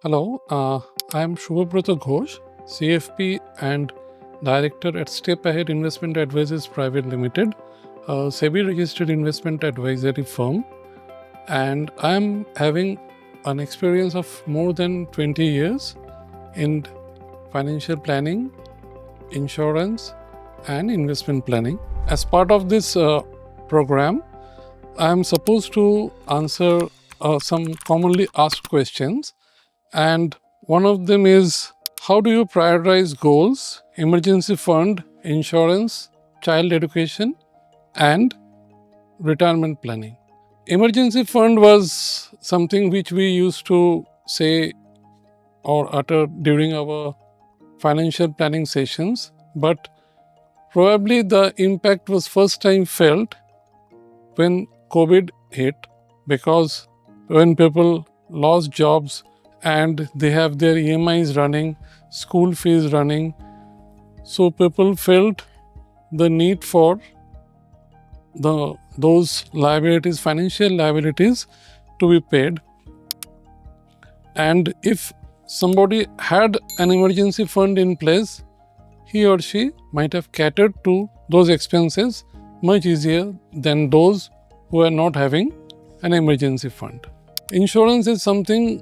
Hello, I am Subhabrata Ghosh, CFP and Director at Step Ahead Investment Advisors Private Limited, a SEBI-registered investment advisory firm, and I am having an experience of more than 20 years in financial planning, insurance, and investment planning. As part of this program, I am supposed to answer some commonly asked questions. And one of them is, how do you prioritize goals, emergency fund, insurance, child education, and retirement planning? Emergency fund was something which we used to say or utter during our financial planning sessions, but probably the impact was first time felt when COVID hit, because when people lost jobs and they have their EMIs running, school fees running, so people felt the need for those liabilities, financial liabilities, to be paid. And if somebody had an emergency fund in place, he or she might have catered to those expenses much easier than those who are not having an emergency fund. Insurance is something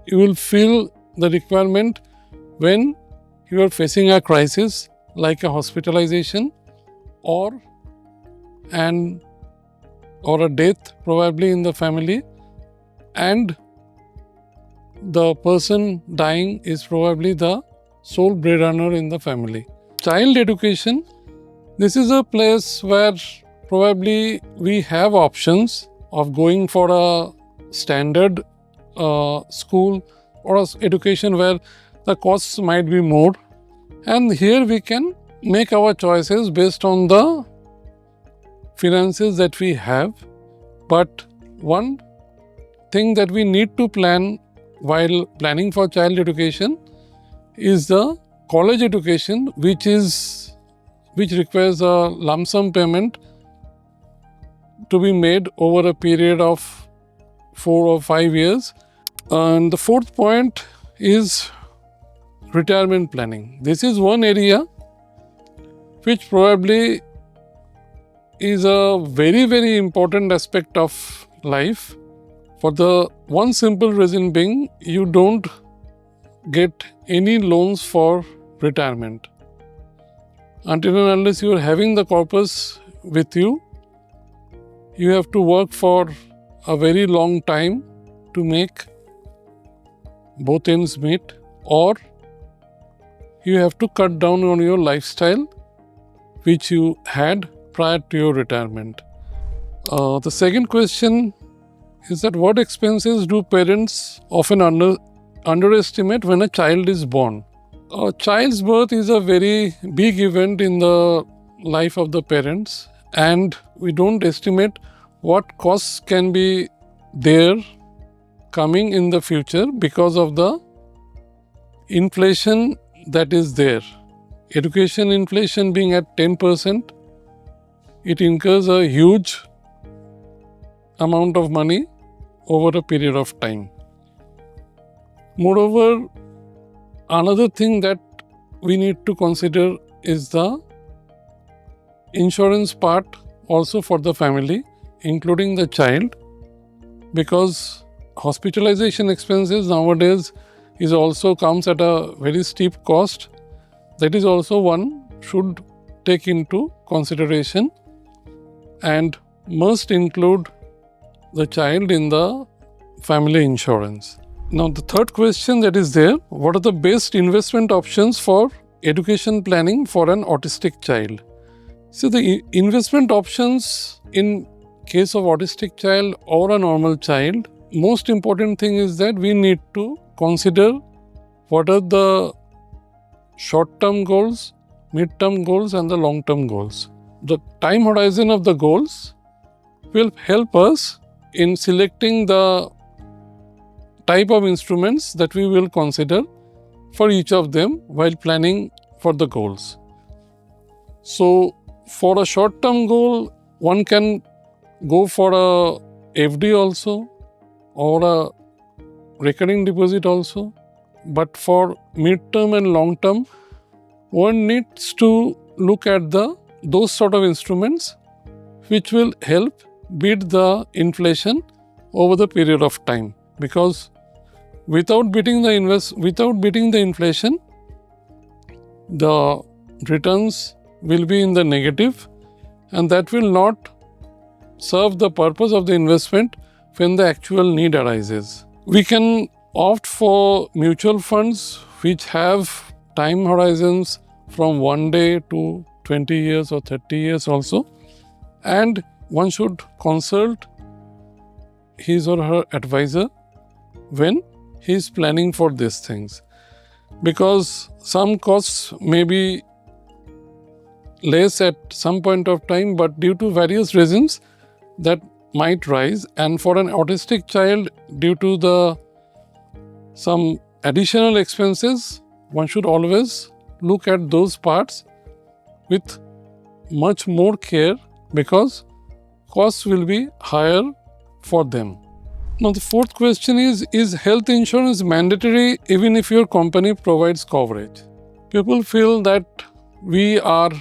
you will feel the requirement when you are facing a crisis like a hospitalization or a death probably in the family, and the person dying is probably the sole breadwinner in the family. Child education, this is a place where probably we have options of going for a standard school or education where the costs might be more, and here we can make our choices based on the finances that we have. But one thing that we need to plan while planning for child education is the college education, which requires a lump sum payment to be made over a period of 4 or 5 years. And the fourth point is retirement planning. This is one area which probably is a very, very important aspect of life, for the one simple reason being, you don't get any loans for retirement. Until and unless you are having the corpus with you, you have to work for a very long time to make both ends meet, or you have to cut down on your lifestyle which you had prior to your retirement. The second question is that what expenses do parents often underestimate when a child is born? A child's birth is a very big event in the life of the parents, and we don't estimate what costs can be there coming in the future because of the inflation that is there. Education inflation being at 10%, it incurs a huge amount of money over a period of time. Moreover, another thing that we need to consider is the insurance part also for the family, including the child, because hospitalization expenses nowadays also comes at a very steep cost. That is also one should take into consideration and must include the child in the family insurance. Now, the third question that is there, what are the best investment options for education planning for an autistic child? So, the investment options in case of autistic child or a normal child, most important thing is that we need to consider what are the short-term goals, mid-term goals, and the long-term goals. The time horizon of the goals will help us in selecting the type of instruments that we will consider for each of them while planning for the goals. So, for a short-term goal, one can go for a FD also, or a recurring deposit also. But for mid-term and long-term, one needs to look at those sort of instruments which will help beat the inflation over the period of time. Because without beating the inflation, the returns will be in the negative, and that will not serve the purpose of the investment when the actual need arises. We can opt for mutual funds which have time horizons from 1 day to 20 years or 30 years also, and one should consult his or her advisor when he is planning for these things, because some costs may be less at some point of time, but due to various reasons that might rise. And for an autistic child, due to some additional expenses, one should always look at those parts with much more care, because costs will be higher for them. Now the fourth question is health insurance mandatory even if your company provides coverage? People feel that we are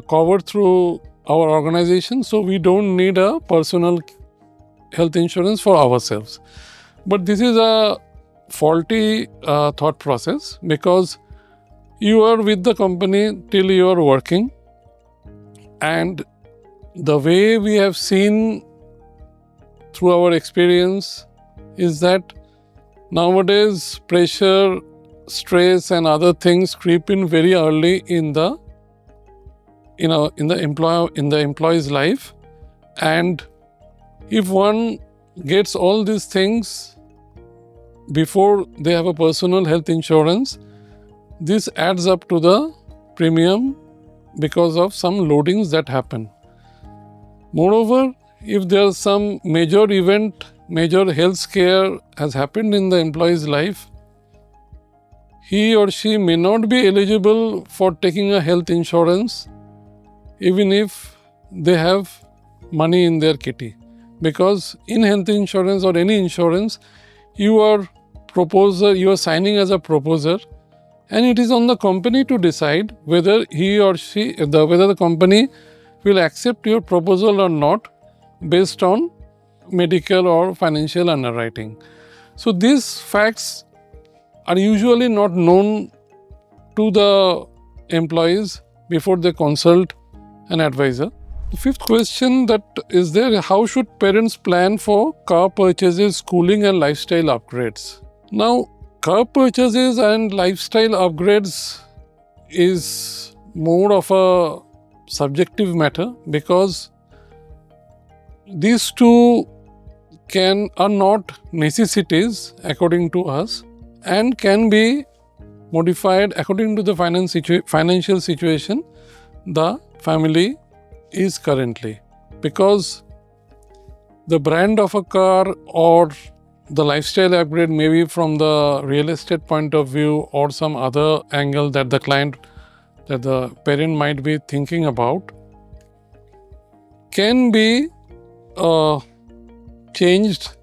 covered through our organization, so we don't need a personal health insurance for ourselves. But this is a faulty thought process, because you are with the company till you are working, and the way we have seen through our experience is that nowadays pressure, stress and other things creep in very early in the employee's life, and if one gets all these things before they have a personal health insurance, this adds up to the premium because of some loadings that happen. Moreover, if there is some major event, major health scare has happened in the employee's life, he or she may not be eligible for taking a health insurance even if they have money in their kitty. Because in health insurance or any insurance, you are signing as a proposer, and it is on the company to decide whether whether the company will accept your proposal or not based on medical or financial underwriting. So these facts are usually not known to the employees before they consult an advisor. The fifth question that is there: how should parents plan for car purchases, schooling and lifestyle upgrades? Now, car purchases and lifestyle upgrades is more of a subjective matter, because these two are not necessities according to us, and can be modified according to the financial situation the family is currently. Because the brand of a car or the lifestyle upgrade may be from the real estate point of view or some other angle that the parent might be thinking about, can be changed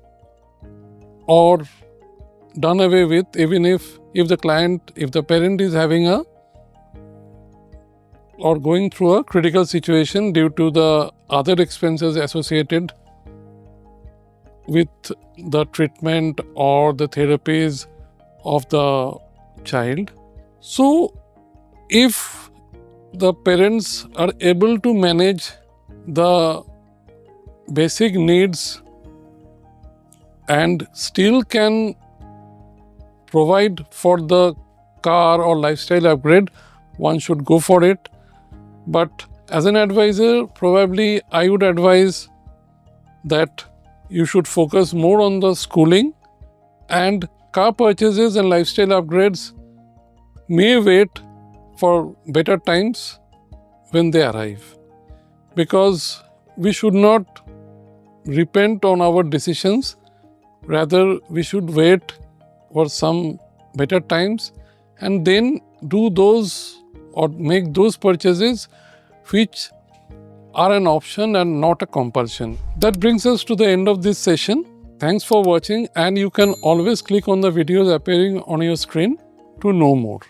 or done away with, even if the parent is having or going through a critical situation due to the other expenses associated with the treatment or the therapies of the child. So, if the parents are able to manage the basic needs and still can provide for the car or lifestyle upgrade, one should go for it. But as an advisor, probably I would advise that you should focus more on the schooling, and car purchases and lifestyle upgrades may wait for better times when they arrive. Because we should not repent on our decisions, rather we should wait for some better times and then do those or make those purchases which are an option and not a compulsion. That brings us to the end of this session. Thanks for watching, and you can always click on the videos appearing on your screen to know more.